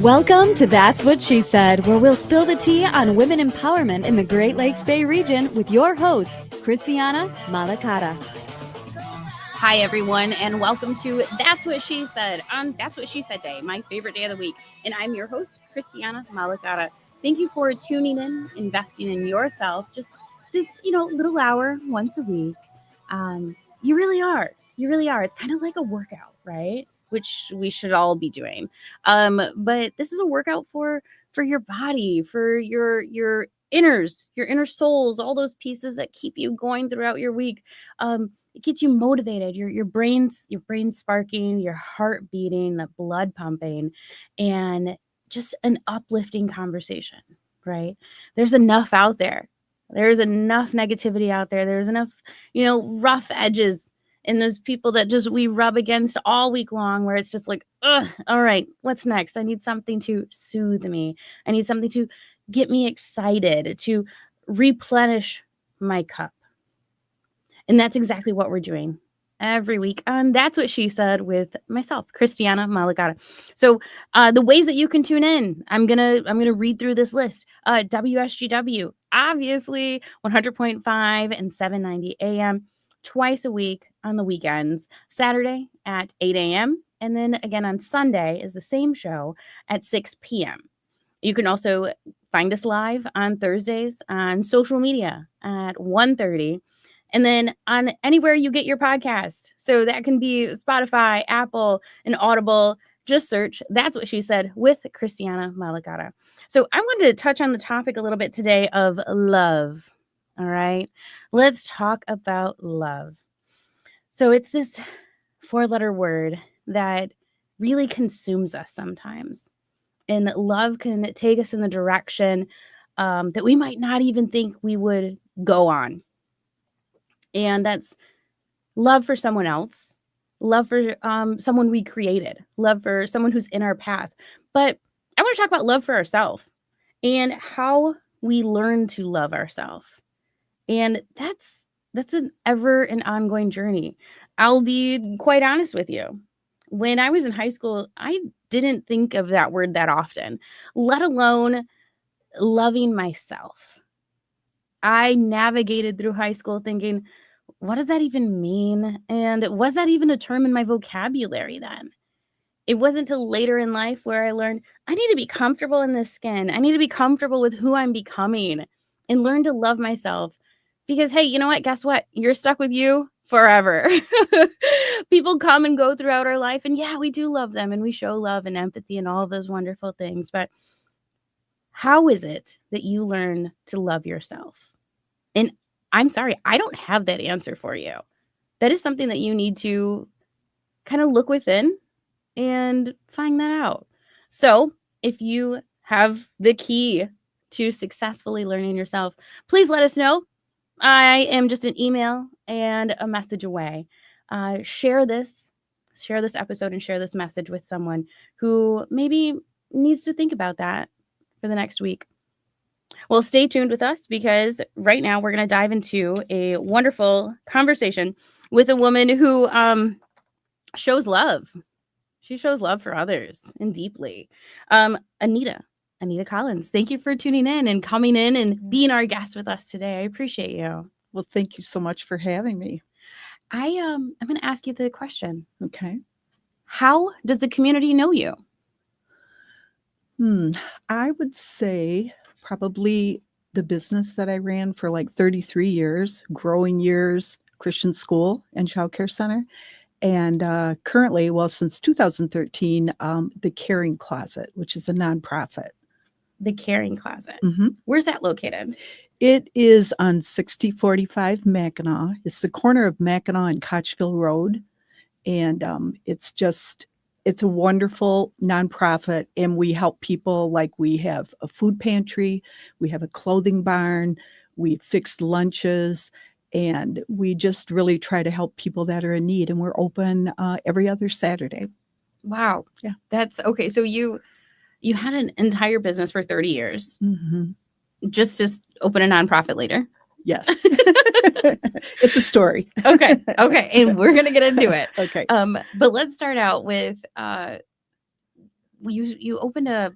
Welcome to That's What She Said, where we'll spill the tea on women empowerment in the Great Lakes Bay region with your host, Christiana Malacara. Hi, everyone, and welcome to That's What She Said on That's What She Said Day, my favorite day of the week. And I'm your host, Christiana Malacara. Thank you for tuning in, investing in yourself, just this, little hour once a week. You really are. You really are. It's kind of like a workout, right? Which we should all be doing. But this is a workout for your body, for your inners, your inner souls, all those pieces that keep you going throughout your week. It gets you motivated, your brain's sparking, your heart beating, the blood pumping, and just an uplifting conversation, right? There's enough out there. There's enough negativity out there. There's enough, rough edges in those people that just we rub against all week long, where it's just like, ugh, all right, what's next? I need something to soothe me. I need something to get me excited, to replenish my cup. And that's exactly what we're doing every week. And That's What She Said with myself, Christiana Malacara. So the ways that you can tune in, I'm gonna read through this list. WSGW, obviously 100.5 and 790 AM twice a week on the weekends. Saturday at 8 a.m. and then again on Sunday is the same show at 6 p.m. You can also find us live on Thursdays on social media at 1:30. And then on anywhere you get your podcast. So that can be Spotify, Apple, and Audible. Just search That's What She Said with Christiana Malacara. So I wanted to touch on the topic a little bit today of love. All right. Let's talk about love. So it's this 4-letter word that really consumes us sometimes. And love can take us in the direction that we might not even think we would go on. And that's love for someone else, love for someone we created, love for someone who's in our path. But I want to talk about love for ourselves and how we learn to love ourselves. And that's an ongoing journey. I'll be quite honest with you. When I was in high school, I didn't think of that word that often, let alone loving myself. I navigated through high school thinking, what does that even mean? And was that even a term in my vocabulary then? It wasn't until later in life where I learned I need to be comfortable in this skin. I need to be comfortable with who I'm becoming and learn to love myself. Because, hey, you know what? Guess what? You're stuck with you forever. People come and go throughout our life. And yeah, we do love them and we show love and empathy and all of those wonderful things. But how is it that you learn to love yourself? And I'm sorry, I don't have that answer for you. That is something that you need to kind of look within and find that out. So if you have the key to successfully learning yourself, please let us know. I am just an email and a message away. Share this episode and share this message with someone who maybe needs to think about that for the next week. Well, stay tuned with us because right now we're going to dive into a wonderful conversation with a woman who shows love. She shows love for others and deeply. Anita Collins, thank you for tuning in and coming in and being our guest with us today. I appreciate you. Well, thank you so much for having me. I'm going to ask you the question. Okay. How does the community know you? I would say probably the business that I ran for like 33 years, growing years, Christian school and childcare center. And currently, since 2013, the Caring Closet, which is a nonprofit. The Caring Closet. Mm-hmm. Where's that located? It is on 6045 Mackinac. It's the corner of Mackinac and Kochville Road. And it's a wonderful nonprofit, and we help people. Like, we have a food pantry, we have a clothing barn, we fix lunches, and we just really try to help people that are in need. And we're open every other Saturday. Wow. Yeah. That's okay. So you had an entire business for 30 years. Mm-hmm. Just to open a nonprofit later. Yes. It's a story. Okay. And we're going to get into it. Okay. But let's start out with, you opened a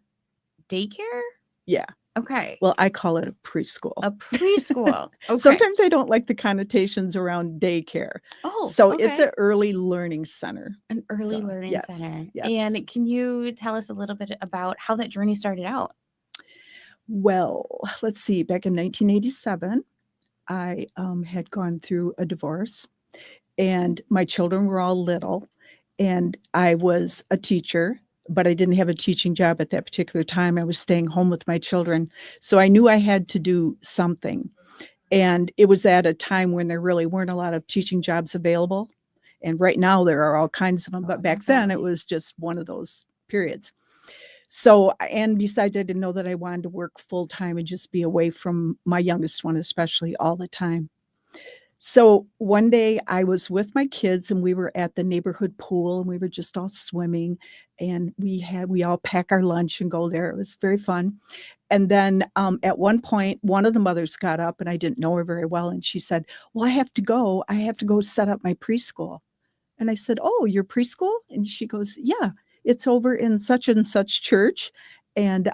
daycare? Yeah. Okay. Well, I call it a preschool. A preschool. Okay. Sometimes I don't like the connotations around daycare. Oh, So it's okay. an early learning center. An early So, learning yes, center. yes. And can you tell us a little bit about how that journey started out? Well, let's see. Back in 1987, I had gone through a divorce, and my children were all little, and I was a teacher, but I didn't have a teaching job at that particular time. I was staying home with my children. So I knew I had to do something. And it was at a time when there really weren't a lot of teaching jobs available. And right now there are all kinds of them, but back then it was just one of those periods. So, and besides, I didn't know that I wanted to work full time and just be away from my youngest one, especially all the time. So one day I was with my kids and we were at the neighborhood pool and we were just all swimming, and we all pack our lunch and go there. It was very fun. And then at one point, one of the mothers got up, and I didn't know her very well. And she said, well, I have to go set up my preschool. And I said, oh, your preschool? And she goes, yeah, it's over in such and such church. And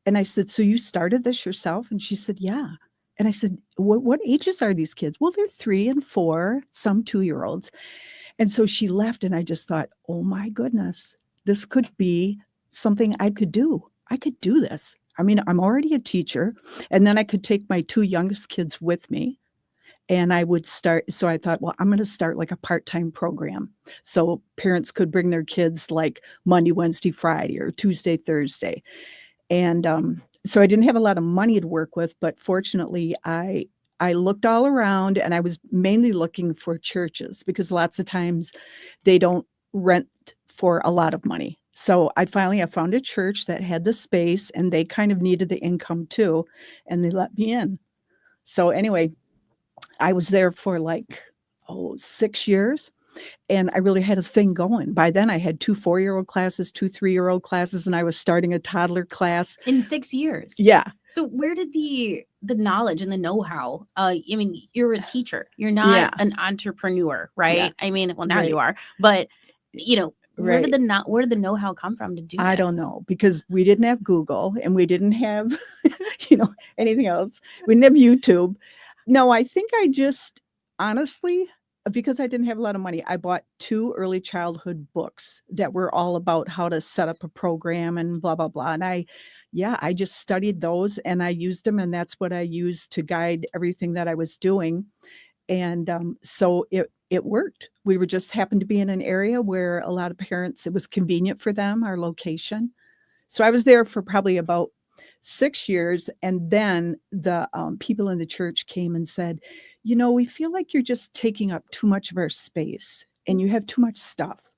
I said, so you started this yourself? And she said, yeah. And I said, what ages are these kids? Well, they're 3 and 4, some 2-year-olds. And so she left, and I just thought, oh my goodness, this could be something I could do. I could do this. I mean, I'm already a teacher, and then I could take my 2 youngest kids with me, and I would start. So I thought, well, I'm going to start like a part-time program. So parents could bring their kids like Monday, Wednesday, Friday, or Tuesday, Thursday. And so I didn't have a lot of money to work with, but fortunately I looked all around, and I was mainly looking for churches because lots of times they don't rent for a lot of money. So I found a church that had the space, and they kind of needed the income too, and they let me in. So anyway, I was there for 6 years. And I really had a thing going. By then I had 2 4-year-old classes, 2 3-year-old classes, and I was starting a toddler class. In 6 years? Yeah. So where did the knowledge and the know-how, I mean, you're a teacher. You're not an entrepreneur, right? Yeah. I mean, well, now Right. you are. But, where Right. did the know-how come from to do this? I don't know, because we didn't have Google, and we didn't have, anything else. We didn't have YouTube. No, I think I just, honestly, because I didn't have a lot of money, I bought 2 early childhood books that were all about how to set up a program and blah, blah, blah. And I just studied those, and I used them, and that's what I used to guide everything that I was doing. And so it worked. We were just happened to be in an area where a lot of parents, it was convenient for them, our location. So I was there for probably about 6 years. And then the people in the church came and said, we feel like you're just taking up too much of our space and you have too much stuff.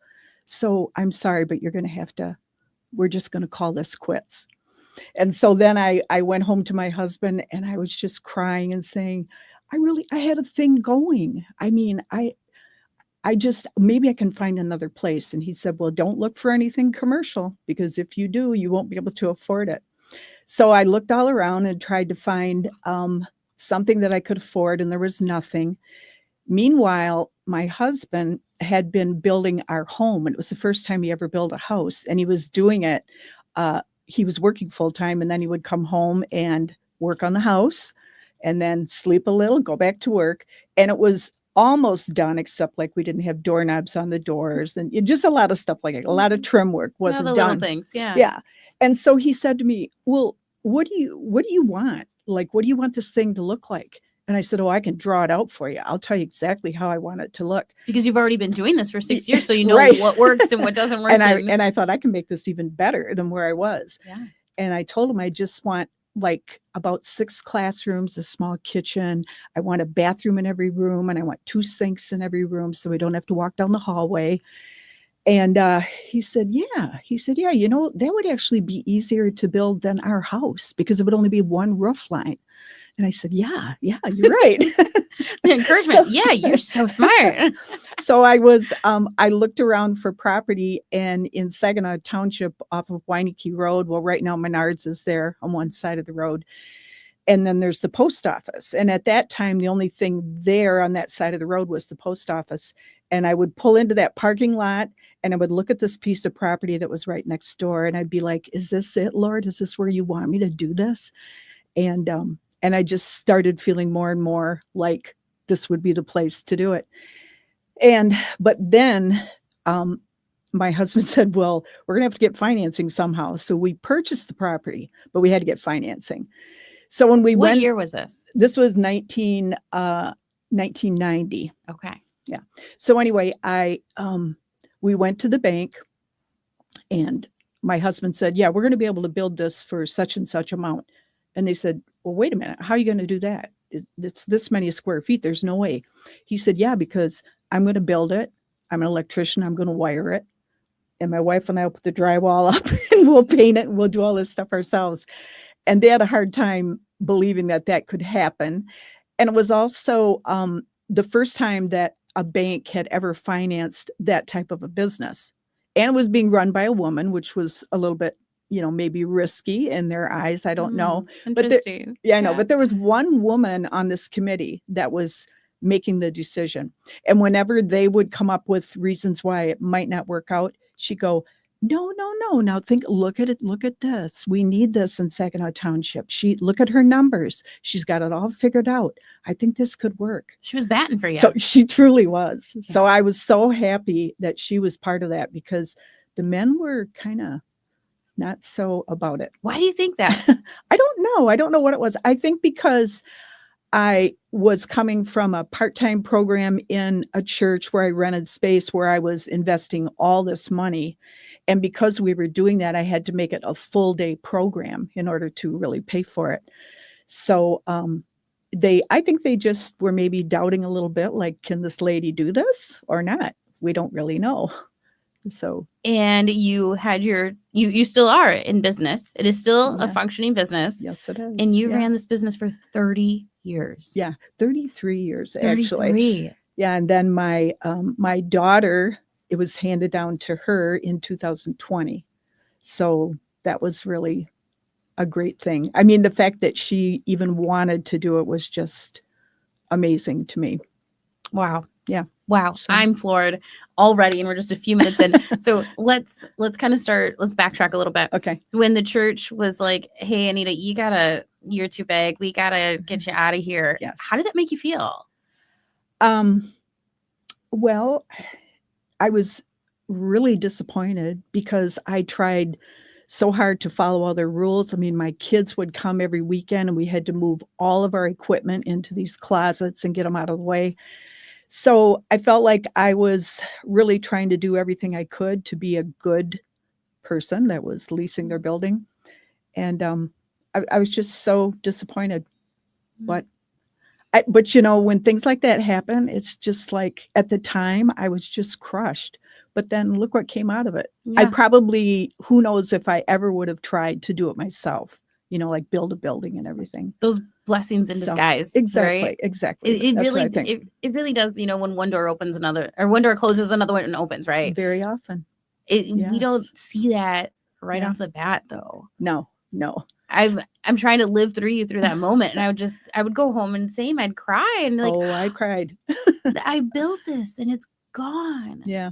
So I'm sorry, but we're just going to call this quits. And so then I went home to my husband, and I was just crying and saying, I had a thing going. I mean, I just, maybe I can find another place. And he said, well, don't look for anything commercial, because if you do, you won't be able to afford it. So I looked all around and tried to find something that I could afford, and there was nothing. Meanwhile, my husband had been building our home, and it was the first time he ever built a house, and he was doing it. He was working full time, and then he would come home and work on the house and then sleep a little, go back to work. And it was almost done, except we didn't have doorknobs on the doors, and just a lot of stuff like a lot of trim work wasn't the done. Little things, yeah. Yeah. And so he said to me, well, what do you want? What do you want this thing to look like? And I said, oh, I can draw it out for you. I'll tell you exactly how I want it to look. Because you've already been doing this for 6 years, so you know Right. what works and what doesn't work. And I thought I can make this even better than where I was. Yeah. And I told him I just want about 6 classrooms, a small kitchen. I want a bathroom in every room, and I want 2 sinks in every room so we don't have to walk down the hallway. And he said, yeah, that would actually be easier to build than our house, because it would only be 1 roof line. And I said, yeah, you're right. The encouragement. Yeah, you're so smart. So I looked around for property, and in Saginaw Township off of Weineke Road, well, right now Menards is there on one side of the road. And then there's the post office. And at that time, the only thing there on that side of the road was the post office. And I would pull into that parking lot and I would look at this piece of property that was right next door. And I'd be like, is this it, Lord? Is this where you want me to do this? And I just started feeling more and more like this would be the place to do it. But then my husband said, well, we're going to have to get financing somehow. So we purchased the property, but we had to get financing. So when we What year was this? This was 1990. Okay. Yeah. So anyway, we went to the bank and my husband said, yeah, we're going to be able to build this for such and such amount. And they said, well, wait a minute. How are you going to do that? It's this many square feet. There's no way. He said, yeah, because I'm going to build it. I'm an electrician. I'm going to wire it. And my wife and I will put the drywall up and we'll paint it and we'll do all this stuff ourselves. And they had a hard time believing that that could happen. And it was also the first time that a bank had ever financed that type of a business. And it was being run by a woman, which was a little bit, maybe risky in their eyes. I don't know. Interesting. I know. But there was one woman on this committee that was making the decision. And whenever they would come up with reasons why it might not work out, she'd go, no. Now look at it. Look at this. We need this in Saginaw Township. Look at her numbers. She's got it all figured out. I think this could work. She was batting for you. So she truly was. Yeah. So I was so happy that she was part of that because the men were kind of not so about it. Why do you think that? I don't know. I don't know what it was. I think because I was coming from a part-time program in a church where I rented space where I was investing all this money. And because we were doing that, I had to make it a full day program in order to really pay for it. So I think they just were maybe doubting a little bit, like, can this lady do this or not? We don't really know. So. And you had you still are in business. It is still a functioning business. Yes, it is. And you ran this business for 30 years. Yeah, 33 years, 33. Actually. Yeah, and then my daughter, it was handed down to her in 2020. So that was really a great thing. I mean, the fact that she even wanted to do it was just amazing to me. Wow. Yeah. Wow. So. I'm floored already. And we're just a few minutes in. So let's kind of start. Let's backtrack a little bit. Okay. When the church was like, hey, Anita, you're too big. We got to get you out of here. Yes. How did that make you feel? Well, I was really disappointed because I tried so hard to follow all their rules. I mean, my kids would come every weekend and we had to move all of our equipment into these closets and get them out of the way. So I felt like I was really trying to do everything I could to be a good person that was leasing their building. And I was just so disappointed. But when things like that happen, it's just like at the time I was just crushed. But then look what came out of it. Yeah. I probably, who knows if I ever would have tried to do it myself, like build a building and everything. Those blessings in disguise. Exactly. Right? Exactly. It really does, when one door opens another, or one door closes, another one opens, right? Very often. Yes. We don't see that right off the bat though. No. I'm trying to live through that moment. And I would go home and I'd cry and like, oh, I cried. I built this and it's gone. Yeah.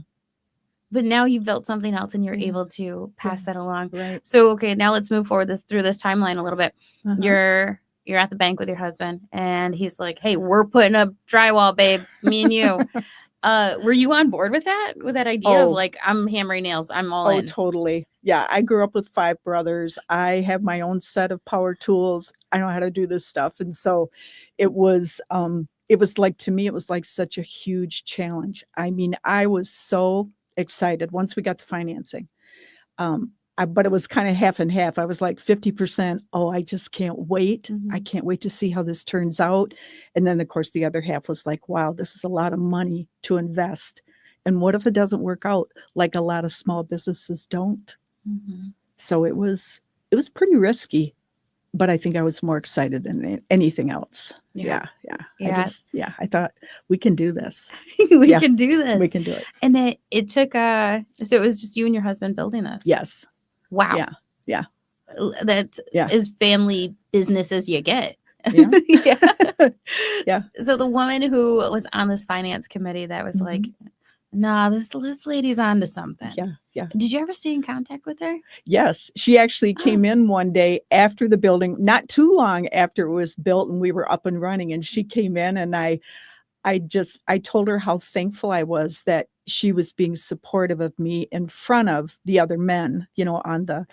But now you've built something else and you're able to pass that along. Right. So, okay, now let's move forward through this timeline a little bit. Uh-huh. You're at the bank with your husband and he's like, hey, we're putting up drywall, babe, me and you. Were you on board with that idea of like, I'm hammering nails, I'm all in? Oh, totally. Yeah. I grew up with 5 brothers. I have my own set of power tools. I know how to do this stuff. And so it was like, to me, it was like such a huge challenge. I mean, I was so excited once we got the financing. But it was kind of half and half. I was like 50%. Oh, I just can't wait. Mm-hmm. I can't wait to see how this turns out. And then of course the other half was like, wow, this is a lot of money to invest. And what if it doesn't work out like a lot of small businesses don't? Mm-hmm. So it was pretty risky, but I think I was more excited than anything else. Yeah. Yes. I thought we can do this. We can do this. We can do it. And then it took, so it was just you and your husband building this. Yes. Wow. Yeah. That is family business as you get. Yeah. Yeah. Yeah. So the woman who was on this finance committee that was like, nah, this lady's on to something. Yeah. Yeah. Did you ever stay in contact with her? Yes. She actually came in one day after the building, not too long after it was built and we were up and running. And she came in and I told her how thankful I was that she was being supportive of me in front of the other men, on the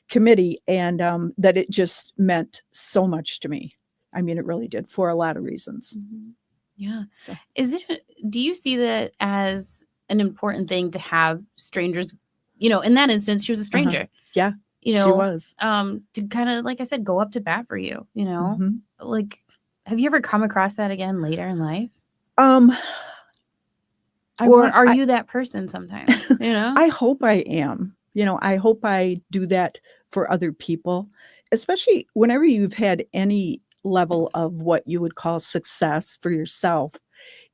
committee, and that it just meant so much to me. I mean, it really did, for a lot of reasons. Yeah. So Do you see that as an important thing to have strangers, in that instance, she was a stranger. Yeah, she was. To kind of, like I said, go up to bat for you, Mhm. like, have you ever come across that again later in life? Are you that person sometimes, I hope I am. I hope I do that for other people, especially whenever you've had any level of what you would call success for yourself.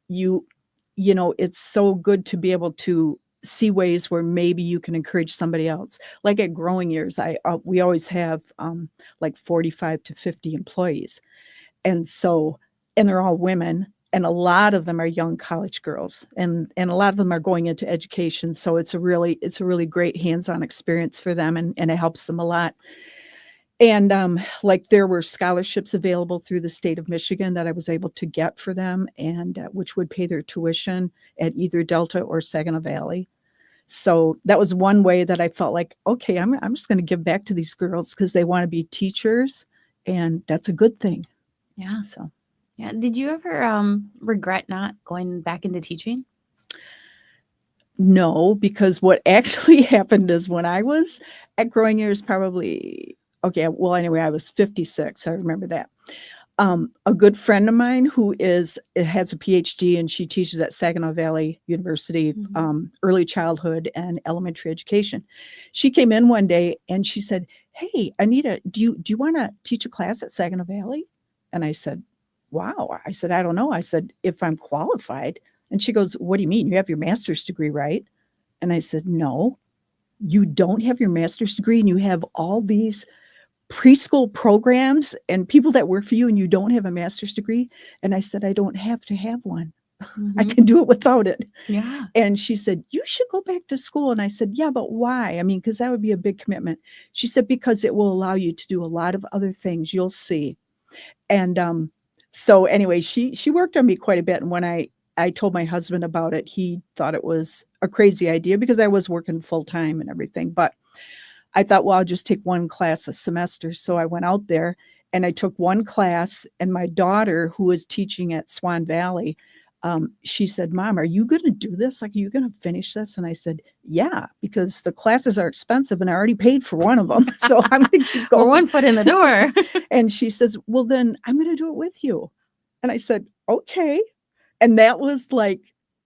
It's so good to be able to see ways where maybe you can encourage somebody else. Like at Growing Years, we always have like 45 to 50 employees. And they're all women, and a lot of them are young college girls, and a lot of them are going into education. So it's a really great hands-on experience for them, and it helps them a lot. And like there were scholarships available through the state of Michigan that I was able to get for them, and which would pay their tuition at either Delta or Saginaw Valley. So that was one way that I felt like, okay, I'm just going to give back to these girls because they want to be teachers, and that's a good thing. Yeah. So, yeah. Did you ever regret not going back into teaching? no, because what actually happened is when I was at Growing Years, probably, okay, well, anyway, I was 56. I remember that. A good friend of mine who has a PhD, and she teaches at Saginaw Valley University, early childhood and elementary education. She came in one day and she said, "Hey, Anita, do you want to teach a class at Saginaw Valley?" And I said, "Wow." I said, "I don't know." I said, "If I'm qualified." And she goes, "What do you mean? You have your master's degree, right?" And I said, "No, you don't have your master's degree, and you have all these preschool programs and people that work for you, and you don't have a master's degree." And I said, "I don't have to have one. I can do it without it." Yeah. And she said, "You should go back to school." And I said, "Yeah, but why? I mean, because that would be a big commitment." She said, "Because it will allow you to do a lot of other things. You'll see." And so anyway, she worked on me quite a bit. And when I told my husband about it, he thought it was a crazy idea because I was working full time and everything. But I thought, well, I'll just take one class a semester. So I went out there and I took one class, and my daughter, who was teaching at Swan Valley, she said, "Mom, are you going to do this? Like, are you going to finish this?" And I said, "Yeah, because the classes are expensive and I already paid for one of them. So I'm going to keep going." We're one foot in the door. And she says, "Well, then I'm going to do it with you." And I said, "Okay." And that was like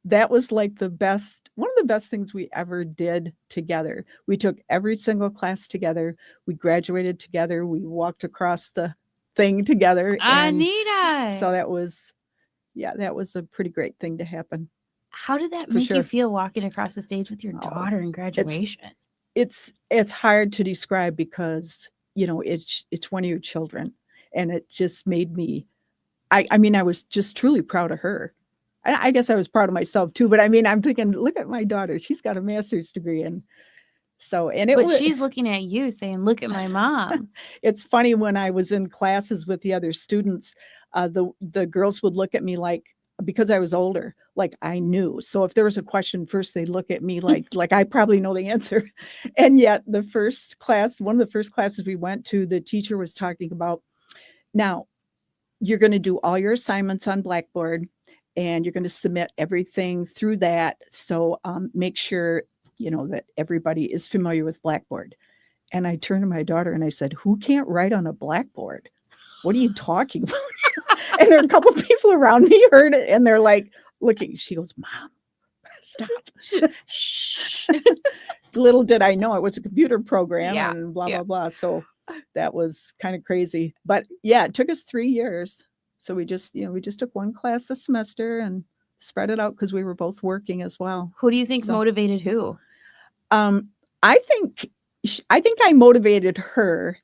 one of the best things we ever did together. We took every single class together. We graduated together. We walked across the thing together. And Anita. so that was a pretty great thing to happen. How did that For make you sure. feel walking across the stage with your daughter in graduation? It's hard to describe because, it's one of your children, and it just made me, I mean, I was just truly proud of her. I guess I was proud of myself too, but I mean, I'm thinking, look at my daughter. She's got a master's degree. And so, But she's looking at you saying, "Look at my mom." It's funny, when I was in classes with the other students, the girls would look at me like, because I was older, like I knew. So if there was a question, first they'd look at me like I probably know the answer. And yet one of the first classes we went to, the teacher was talking about, now you're going to do all your assignments on Blackboard, and you're going to submit everything through that. So make sure, that everybody is familiar with Blackboard. And I turned to my daughter and I said, "Who can't write on a blackboard? What are you talking about?" And there are a couple of people around me heard it, and they're like looking. She goes, "Mom, stop." Shh. Little did I know it was a computer program, Yeah, and blah, yeah. blah, blah. So that was kind of crazy. But yeah, it took us 3 years. So we just took one class a semester and spread it out because we were both working as well. Who do you think motivated who? I think I motivated her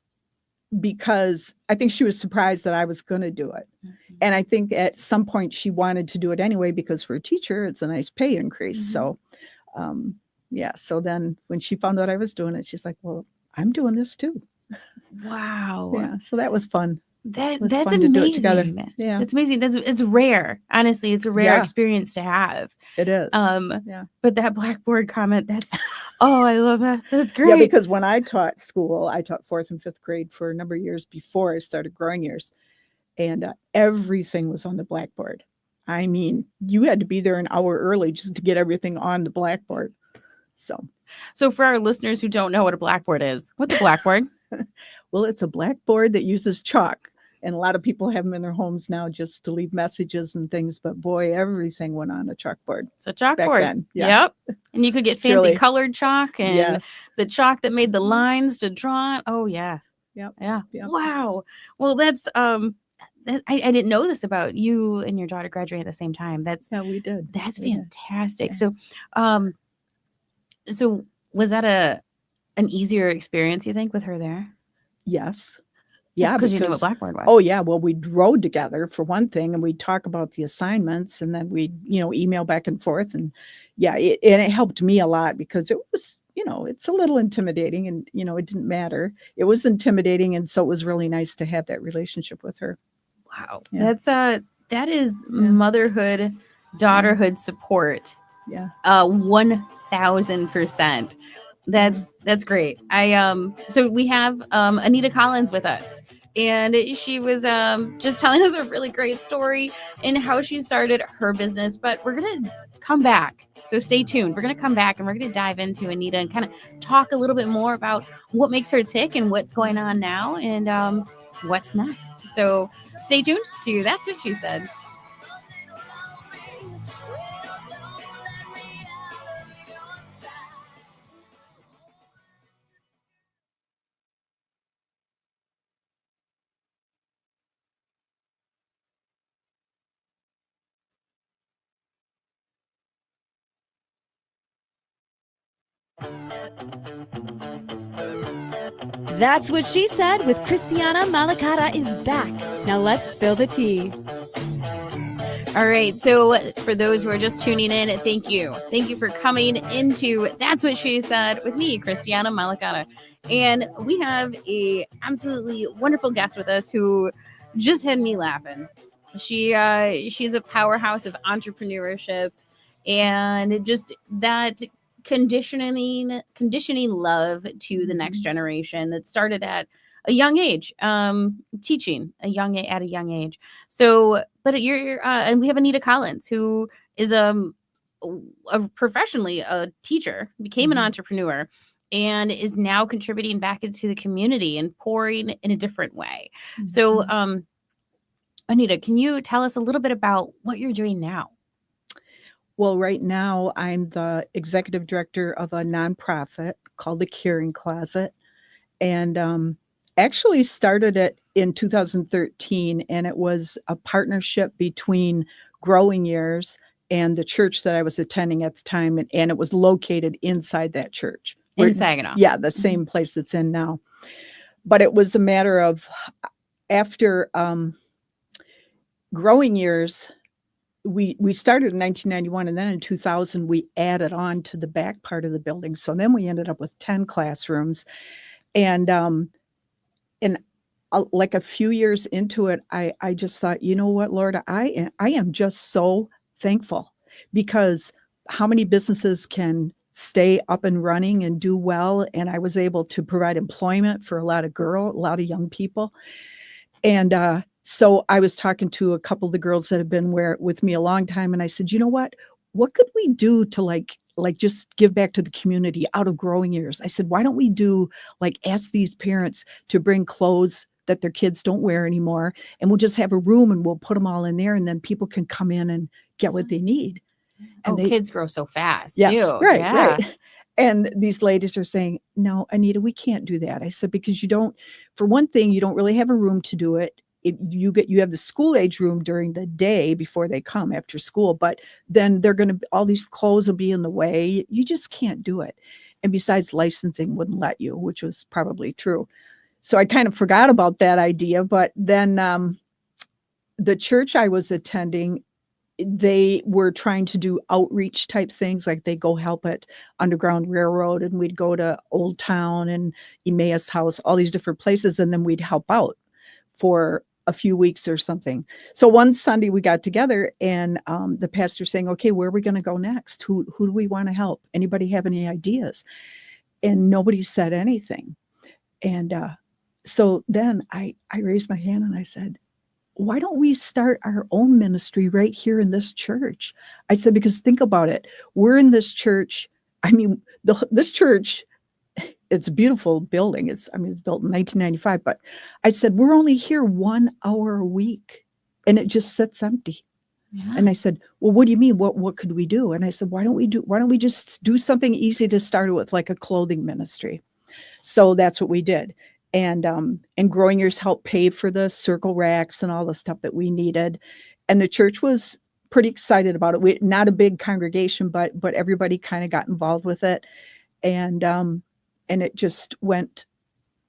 because I think she was surprised that I was going to do it. Mhm. And I think at some point she wanted to do it anyway, because for a teacher, it's a nice pay increase. Mhm. So, yeah. So then when she found out I was doing it, she's like, well, I'm doing this too. Wow. Yeah. So that was fun. It was That's fun to do it together. amazing. Yeah. That's amazing. It's rare. Honestly, it's a rare Yeah. experience to have. It is. Yeah. But that Blackboard comment, that's oh, I love that. That's great. Yeah, because when I taught school, I taught 4th and 5th grade for a number of years before I started growing years. And everything was on the blackboard. I mean, you had to be there an hour early just to get everything on the blackboard. So for our listeners who don't know what a blackboard is, what's a blackboard? Well, it's a blackboard that uses chalk. And a lot of people have them in their homes now just to leave messages and things. But boy, everything went on a chalkboard. It's a chalkboard. Back then. Yeah. Yep. And you could get fancy Truly. colored chalk and Yes. the chalk that made the lines to draw it. Oh yeah. Yep. Yeah. Yep. Wow. Well, that's I didn't know this about you and your daughter graduating at the same time. Yeah, we did. That's We did. fantastic. Yeah. So was that an easier experience, you think, with her there? Yes. Yeah. Because you knew what Blackboard was. Oh, yeah. Well, we rode together for one thing, and we'd talk about the assignments, and then we'd, email back and forth. And yeah, it helped me a lot, because it was, it's a little intimidating, and, it didn't matter. It was intimidating. And so it was really nice to have that relationship with her. Wow. Yeah. That is motherhood, daughterhood support. Yeah. 1000%. That's great. So we have Anita Collins with us, and she was just telling us a really great story in how she started her business. But we're gonna come back, so stay tuned. We're gonna come back and we're gonna dive into Anita and kind of talk a little bit more about what makes her tick and what's going on now and what's next. So stay tuned to That's What She Said. That's What She Said with Christiana Malacara is back. Now let's spill the tea. All right. So for those who are just tuning in, thank you. Thank you for coming into That's What She Said with me, Christiana Malacara. And we have a absolutely wonderful guest with us who just had me laughing. She's a powerhouse of entrepreneurship and just that conditioning love to the next generation that started at a young age, teaching at a young age. So, but you're and we have Anita Collins, who is professionally a teacher, became an entrepreneur, and is now contributing back into the community and pouring in a different way. So, Anita, can you tell us a little bit about what you're doing now? Well, right now I'm the executive director of a nonprofit called the Caring Closet, and actually started it in 2013, and it was a partnership between Growing Years and the church that I was attending at the time, and it was located inside that church. In Saginaw. Yeah, the same place it's in now. But it was a matter of after Growing Years, we started in 1991, and then in 2000 we added on to the back part of the building. So then we ended up with 10 classrooms, and like a few years into it, I just thought, you know what, Lord, I am just so thankful, because how many businesses can stay up and running and do well? And I was able to provide employment for a lot of young people. And so I was talking to a couple of the girls that have been with me a long time, and I said, you know what could we do to like just give back to the community out of Growing Years? I said, why don't we do ask these parents to bring clothes that their kids don't wear anymore, and we'll just have a room and we'll put them all in there, and then people can come in and get what they need. And kids grow so fast. Yes, too. right, Yeah. right. And these ladies are saying, no, Anita, we can't do that. I said, because for one thing, you don't really have a room to do it. You have the school age room during the day before they come after school, but then all these clothes will be in the way. You just can't do it. And besides, licensing wouldn't let you, which was probably true. so I kind of forgot about that idea. But then the church I was attending, they were trying to do outreach type things, like they go help at Underground Railroad, and we'd go to Old Town and Emmaus House, all these different places, and then we'd help out for a few weeks or something. So one Sunday we got together, and the pastor saying, okay, where are we going to go next? Who do we want to help? Anybody have any ideas? And nobody said anything. And so then I raised my hand and I said, why don't we start our own ministry right here in this church? I said, because think about it. We're in this church. I mean, this church, it's a beautiful building. It's built in 1995, but I said, we're only here 1 hour a week and it just sits empty. Yeah. And I said, well, what do you mean? What could we do? And I said, why don't we just do something easy to start with, like a clothing ministry? So that's what we did. And Growing Years helped pay for the circle racks and all the stuff that we needed. And the church was pretty excited about it. We not a big congregation, but everybody kind of got involved with it. And it just went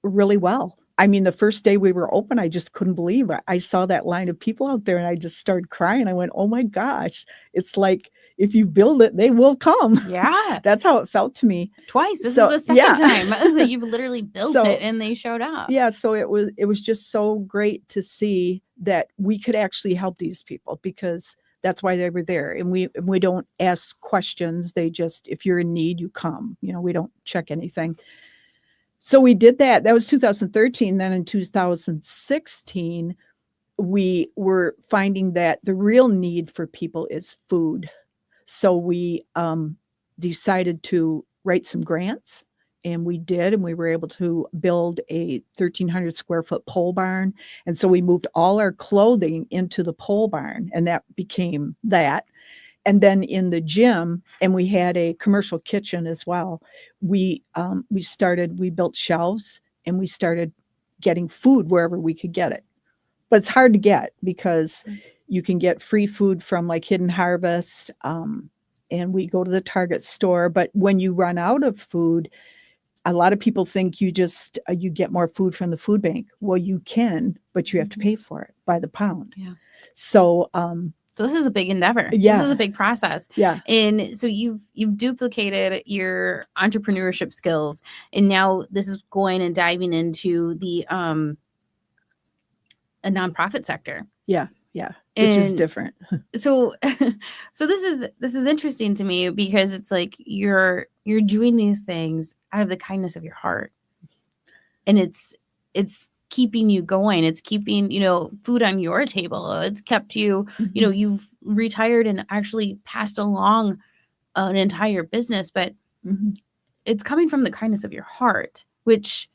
really well. I mean, the first day we were open, I just couldn't believe it. I saw that line of people out there and I just started crying. I went, oh my gosh, it's like, if you build it, they will come. Yeah. That's how it felt to me. Twice. This is the second time that you've literally built it and they showed up. Yeah. So it was just so great to see that we could actually help these people, because that's why they were there. And we don't ask questions. They just, if you're in need, you come. We don't check anything. So we did that. That was 2013. Then in 2016, we were finding that the real need for people is food. So we decided to write some grants, and we did, and we were able to build a 1,300 square foot pole barn. And so we moved all our clothing into the pole barn, and that became that. And then in the gym, and we had a commercial kitchen as well. We built shelves, and we started getting food wherever we could get it. But it's hard to get, because you can get free food from like Hidden Harvest, and we go to the Target store. But when you run out of food, a lot of people think you get more food from the food bank. Well, you can, but you have to pay for it by the pound. Yeah. So this is a big endeavor. Yeah. This is a big process. Yeah. And so you've duplicated your entrepreneurship skills, and now this is going and diving into the a nonprofit sector. Yeah. Which is different. So this is interesting to me, because it's like you're doing these things out of the kindness of your heart, and it's keeping you going. It's keeping, food on your table. It's kept you, you've retired and actually passed along an entire business, but it's coming from the kindness of your heart, which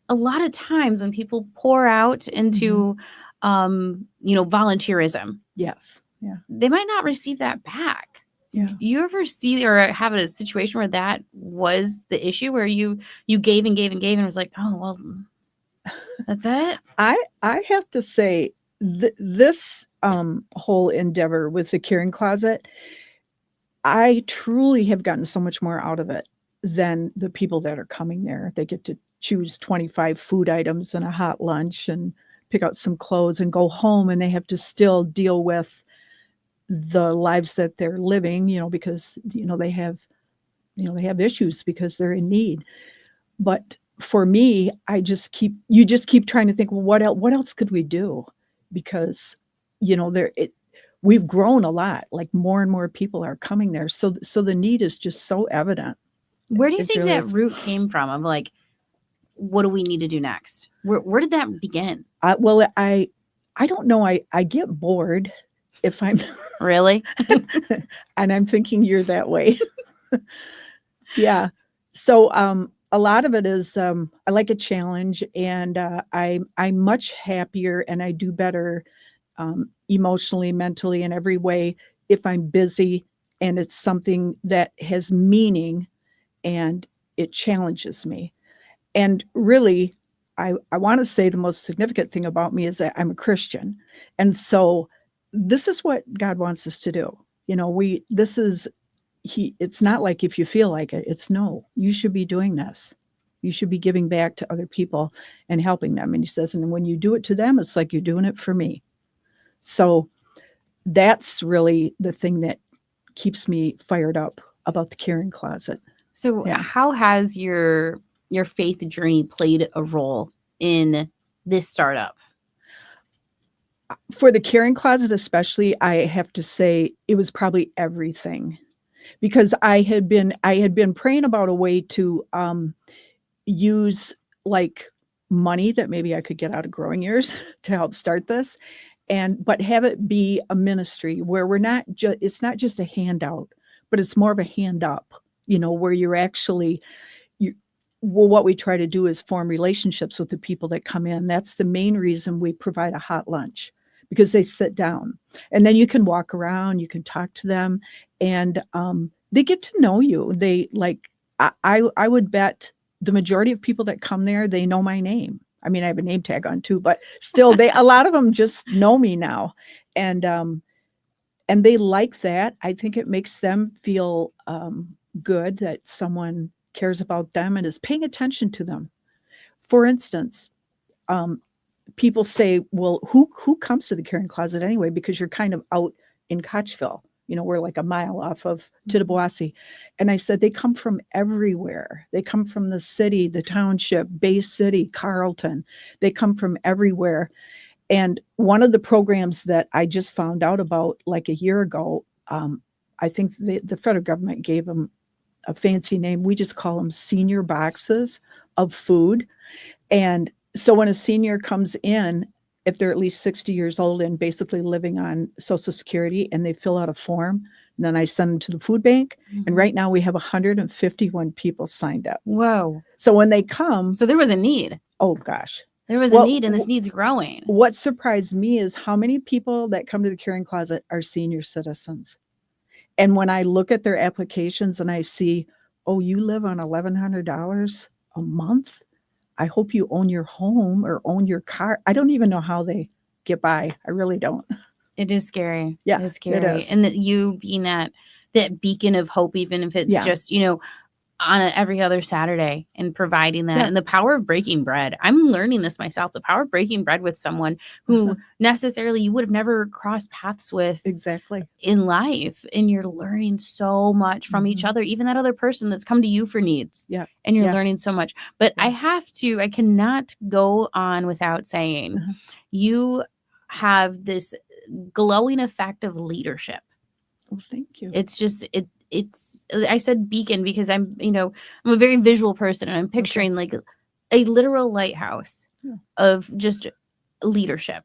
a lot of times when people pour out into volunteerism. Yes. Yeah. They might not receive that back. Yeah. Do you ever see or have a situation where that was the issue, where you gave and gave and gave and was like, oh, well, that's it? I have to say this whole endeavor with the Caring Closet, I truly have gotten so much more out of it than the people that are coming there. They get to choose 25 food items and a hot lunch and pick out some clothes and go home, and they have to still deal with the lives that they're living, because they have issues because they're in need. But for me, you just keep trying to think, well, what else could we do? Because we've grown a lot. Like more and more people are coming there, so the need is just so evident. Where do you think that root came from? Of like, what do we need to do next? Where did that begin? I don't know. I get bored if I'm really, and I'm thinking you're that way. Yeah. So a lot of it is I like a challenge, and I'm much happier, and I do better emotionally, mentally, in every way if I'm busy and it's something that has meaning and it challenges me. And really, I want to say the most significant thing about me is that I'm a Christian. And so this is what God wants us to do. It's not like if you feel like it, it's no, you should be doing this. You should be giving back to other people and helping them. And he says, and when you do it to them, it's like you're doing it for me. So that's really the thing that keeps me fired up about the caring closet. So Yeah. how has your faith journey played a role in this startup? For the caring closet especially, I have to say it was probably everything, because I had been praying about a way to use like money that maybe I could get out of growing years to help start this, but have it be a ministry where it's not just a handout, but it's more of a hand up, where you're actually what we try to do is form relationships with the people that come in. That's the main reason we provide a hot lunch, because they sit down and then you can walk around, you can talk to them, and they get to know you. They I would bet the majority of people that come there, they know my name. I mean, I have a name tag on too, but still a lot of them just know me now. And they like that. I think it makes them feel good that someone cares about them and is paying attention to them. For instance, people say, well, who comes to the caring closet anyway? Because you're kind of out in Kochville. We're like a mile off of Tittabawassee. And I said, they come from everywhere. They come from the city, the township, Bay City, Carlton. They come from everywhere. And one of the programs that I just found out about like a year ago, I think the federal government gave them a fancy name. We just call them senior boxes of food. And so when a senior comes in, if they're at least 60 years old and basically living on Social Security, and they fill out a form, and then I send them to the food bank. Mm-hmm. And right now we have 151 people signed up. Whoa. So when they come. So there was a need. Oh, gosh. There was a need, and this need's growing. What surprised me is how many people that come to the caring closet are senior citizens. And when I look at their applications and I see, oh, you live on $1,100 a month? I hope you own your home or own your car. I don't even know how they get by. I really don't. It is scary. Yeah, it's scary. It is. And that you being that beacon of hope, even if it's just, on every other Saturday, and providing that. And the power of breaking bread. I'm learning this myself, the power of breaking bread with someone who necessarily you would have never crossed paths with exactly in life. And you're learning so much from each other, even that other person that's come to you for needs. Yeah. And you're learning so much. But I cannot go on without saying you have this glowing effect of leadership. Well, thank you. It's just, I said beacon because I'm a very visual person, and I'm picturing like a literal lighthouse of just leadership.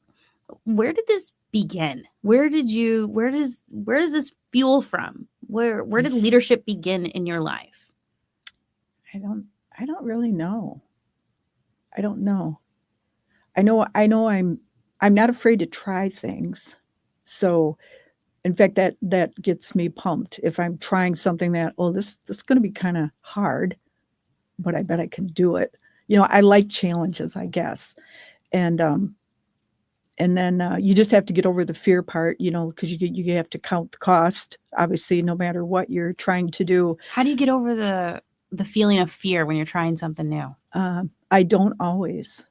Where did this begin? Where does this fuel from? Where did leadership begin in your life? I don't really know. I don't know. I know I'm not afraid to try things. So in fact, that gets me pumped. If I'm trying something that, this is going to be kind of hard, but I bet I can do it. I like challenges, I guess. And then you just have to get over the fear part, because you have to count the cost, obviously, no matter what you're trying to do. How do you get over the feeling of fear when you're trying something new? I don't always.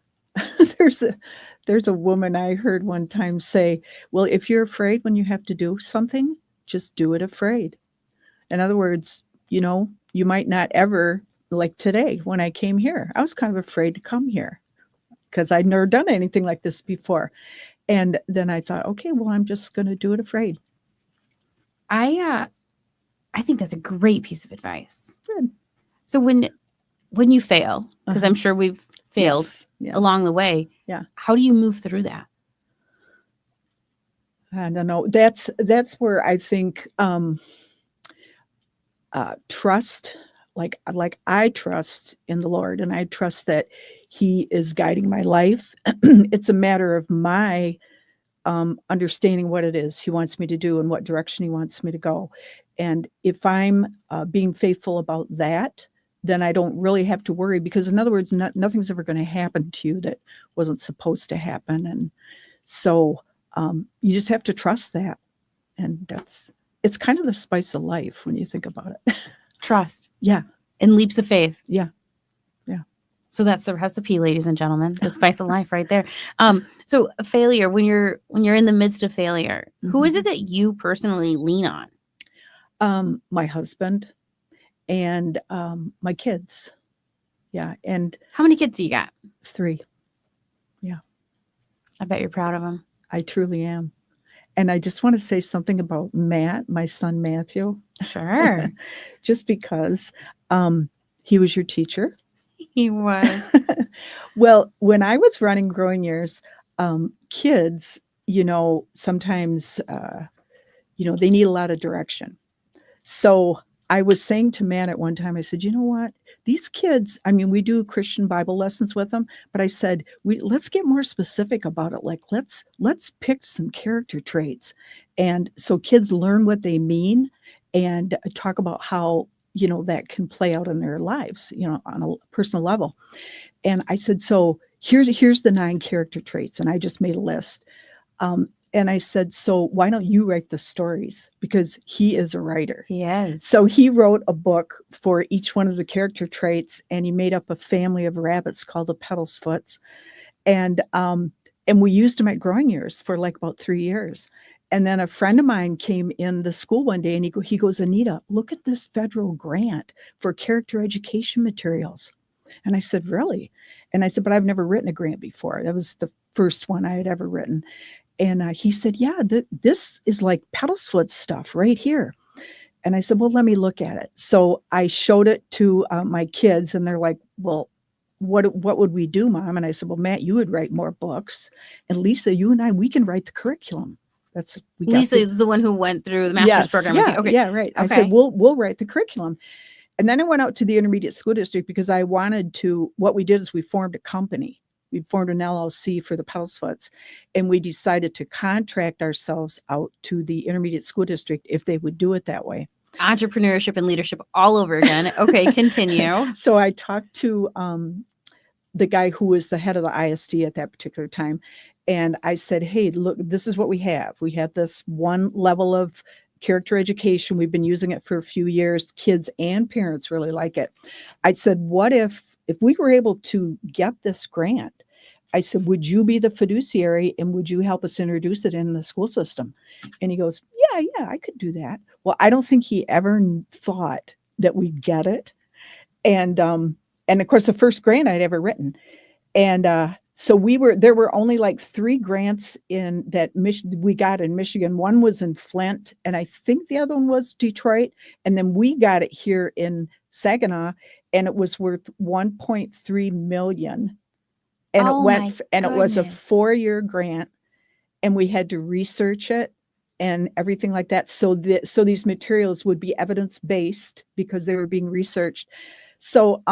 There's a woman I heard one time say, well, if you're afraid when you have to do something, just do it afraid. In other words, you might not ever, like today when I came here, I was kind of afraid to come here because I'd never done anything like this before. And then I thought, okay, well, I'm just going to do it afraid. I think that's a great piece of advice. Good. So when you fail, because I'm sure we've failed along the way. Yeah. How do you move through that? I don't know. That's where I think trust, like I trust in the Lord, and I trust that He is guiding my life. It's a matter of my understanding what it is He wants me to do and what direction He wants me to go. And if I'm being faithful about that, then I don't really have to worry, because in other words, nothing's ever going to happen to you that wasn't supposed to happen. And so you just have to trust that. And it's kind of the spice of life when you think about it. Trust. Yeah. And leaps of faith. Yeah. So that's the recipe, ladies and gentlemen, the spice of life right there. So failure, when you're in the midst of failure, who is it that you personally lean on? My husband and my kids. Yeah. And How many kids do you got? 3. Yeah. I bet you're proud of them. I truly am. And I just want to say something about Matt, my son Matthew. Sure. Just because he was your teacher. He was. Well, when I was running Growing Years, kids, sometimes, they need a lot of direction. So I was saying to Matt at one time, I said, you know what? These kids, I mean, we do Christian Bible lessons with them, but I said, let's get more specific about it. Like, let's pick some character traits. And so kids learn what they mean and talk about how, that can play out in their lives, on a personal level. And I said, so here's the 9 character traits. And I just made a list. And I said, so why don't you write the stories? Because he is a writer. He is. So he wrote a book for each one of the character traits, and he made up a family of rabbits called the Petal's Foots. And we used them at Growing Years for like about 3 years. And then a friend of mine came in the school one day and he goes, Anita, look at this federal grant for character education materials. And I said, really? And I said, but I've never written a grant before. That was the first one I had ever written. And he said, yeah, this is like Petal's Foot stuff right here. And I said, well, let me look at it. So I showed it to my kids and they're like, well, what would we do, Mom? And I said, well, Matt, you would write more books. And Lisa, you and I, we can write the curriculum. Lisa is the one who went through the master's program. Yeah, with you. Okay. Yeah, right. Okay. I said, we'll write the curriculum. And then I went out to the intermediate school district because I wanted to, what we did is we formed a company. We formed an LLC for the Petal's Foots, and we decided to contract ourselves out to the intermediate school district if they would do it that way. Entrepreneurship and leadership all over again. Okay, continue. So I talked to the guy who was the head of the ISD at that particular time. And I said, hey, look, this is what we have. We have this one level of character education. We've been using it for a few years. Kids and parents really like it. I said, what if we were able to get this grant? I said, would you be the fiduciary and would you help us introduce it in the school system? And he goes, yeah, I could do that. Well, I don't think he ever thought that we'd get it. And of course, the first grant I'd ever written. And so there were only like 3 grants in that we got in Michigan. One was in Flint, and I think the other one was Detroit. And then we got it here in Saginaw, and it was worth $1.3 million. And it was a 4-year grant, and we had to research it and everything like that. So these materials would be evidence-based because they were being researched. So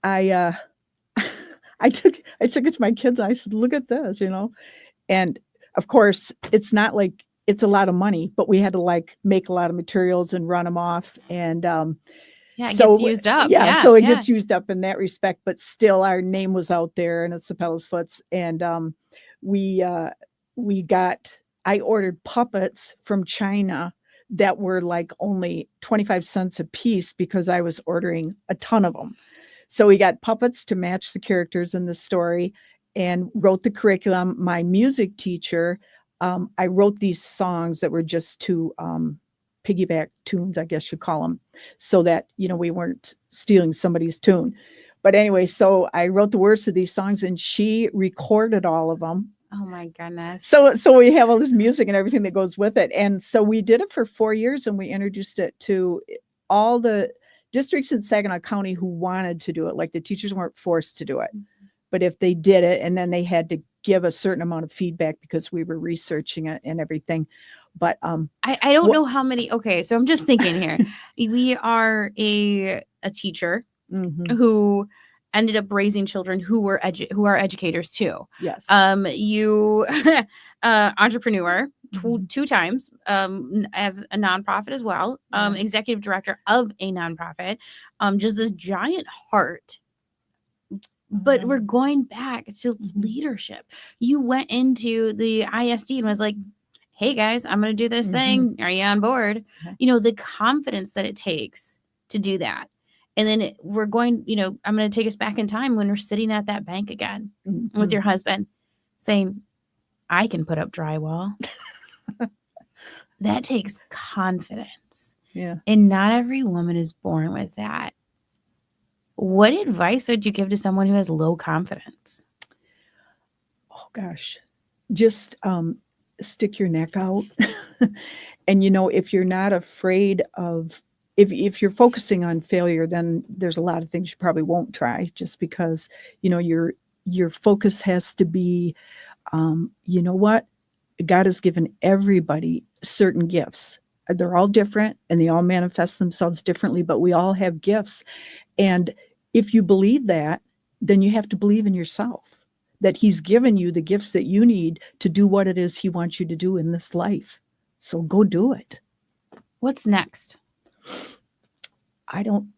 I took it to my kids. I said, look at this, and of course it's not like it's a lot of money, but we had to like make a lot of materials and run them off. And it gets used up. So it gets used up in that respect, but still our name was out there and it's the Petal's Foots. And I ordered puppets from China that were like only 25 cents a piece because I was ordering a ton of them. So we got puppets to match the characters in the story and wrote the curriculum. My music teacher, I wrote these songs that were just to piggyback tunes, I guess you call them, so that, we weren't stealing somebody's tune. But anyway, so I wrote the words to these songs and she recorded all of them. Oh my goodness. So we have all this music and everything that goes with it. And so we did it for 4 years and we introduced it to all the districts in Saginaw County who wanted to do it. Like the teachers weren't forced to do it, but if they did it, and then they had to give a certain amount of feedback because we were researching it and everything. But I don't know how many. Okay, so I'm just thinking here. We are a teacher who ended up raising children who are educators too. Yes. You entrepreneur 2 times as a nonprofit as well. Executive director of a nonprofit. Just this giant heart. But we're going back to leadership. You went into the ISD and was like, hey guys, I'm going to do this thing. Are you on board? The confidence that it takes to do that. And then we're going, I'm going to take us back in time when we're sitting at that bank again with your husband saying, I can put up drywall. That takes confidence. Yeah. And not every woman is born with that. What advice would you give to someone who has low confidence? Oh, gosh. Just stick your neck out. And, if you're not afraid of, if you're focusing on failure, then there's a lot of things you probably won't try, just because, your focus has to be, you know what? God has given everybody certain gifts. They're all different and they all manifest themselves differently, but we all have gifts. And if you believe that, then you have to believe in yourself, that he's given you the gifts that you need to do what it is he wants you to do in this life. So go do it. What's next? I don't.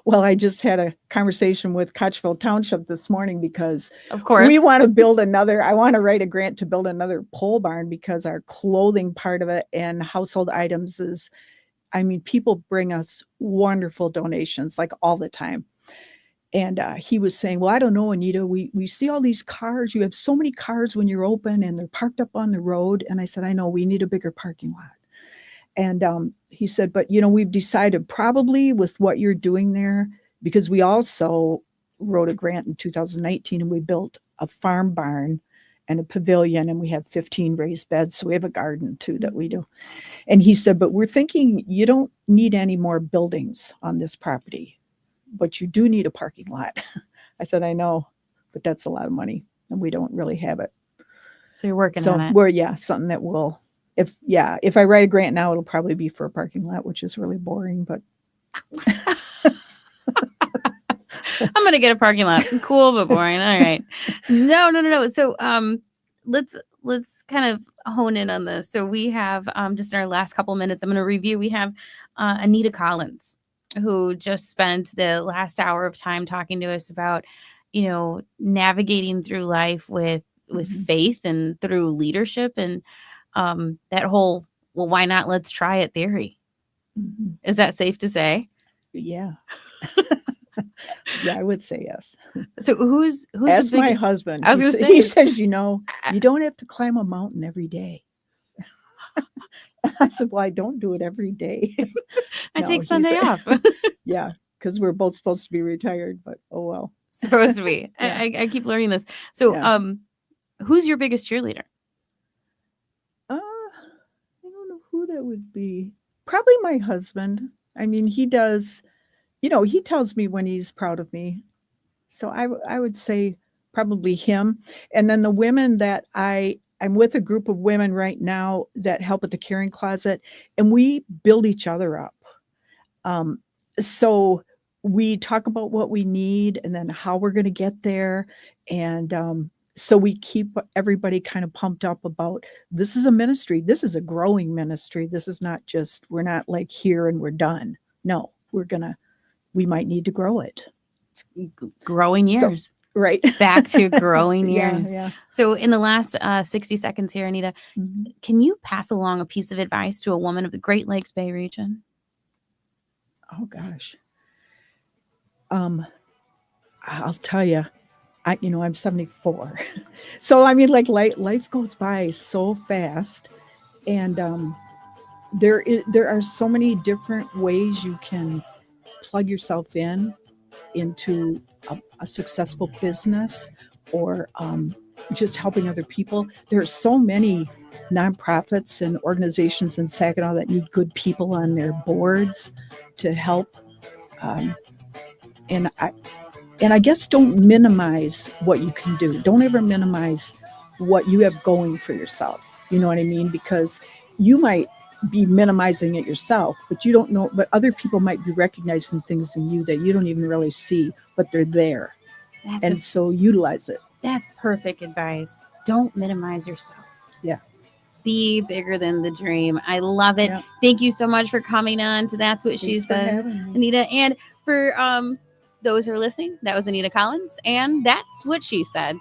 Well, I just had a conversation with Kochville Township this morning because of course we want to build I want to write a grant to build another pole barn, because our clothing part of it and household items is, people bring us wonderful donations like all the time. And he was saying, well, I don't know, Anita, we see all these cars. You have so many cars when you're open and they're parked up on the road. And I said, I know, we need a bigger parking lot. And he said, but, we've decided probably with what you're doing there, because we also wrote a grant in 2019 and we built a farm barn and a pavilion, and we have 15 raised beds. So we have a garden too that we do. And he said, but we're thinking you don't need any more buildings on this property, but you do need a parking lot. I said, I know, but that's a lot of money and we don't really have it. So you're working on it. We're something that will. If I write a grant now, it'll probably be for a parking lot, which is really boring, but I'm going to get a parking lot. Cool, but boring. All right. No. So, let's kind of hone in on this. So we have, just in our last couple of minutes, I'm going to review. We have, Anita Collins, who just spent the last hour of time talking to us about, navigating through life with faith and through leadership and, that whole, well, why not? Let's try it theory. Mm-hmm. Is that safe to say? Yeah. Yeah, I would say yes. So who's Ask my husband. I was going to say, he says, you don't have to climb a mountain every day. I said, well, I don't do it every day. I take Sunday off. Yeah, because we're both supposed to be retired, but oh well. Supposed to be. Yeah. I keep learning this. So, who's your biggest cheerleader? I don't know who that would be. Probably my husband. He does, he tells me when he's proud of me. So I would say probably him. And then the women that I'm with a group of women right now that help at the caring closet, and we build each other up. So we talk about what we need and then how we're going to get there. And so we keep everybody kind of pumped up about, this is a ministry. This is a growing ministry. This is not just, we're not like here and we're done. No, we might need to grow it. It's growing years. So, right. Back to growing years. Yeah. So in the last 60 seconds here, Anita, can you pass along a piece of advice to a woman of the Great Lakes Bay region? Oh gosh. I'll tell you, I'm 74. So life goes by so fast, and there are so many different ways you can plug yourself into a successful business, or just helping other people. There are so many nonprofits and organizations in Saginaw that need good people on their boards to help. And I guess don't minimize what you can do. Don't ever minimize what you have going for yourself. You know what I mean? Because you might be minimizing it yourself, but you don't know, but other people might be recognizing things in you that you don't even really see, but they're there. So utilize it. That's perfect advice. Don't minimize yourself. Yeah. Be bigger than the dream. I love it. Yeah. Thank you so much for coming on to That's What She Said, Anita. And for those who are listening, that was Anita Collins, and That's What She Said.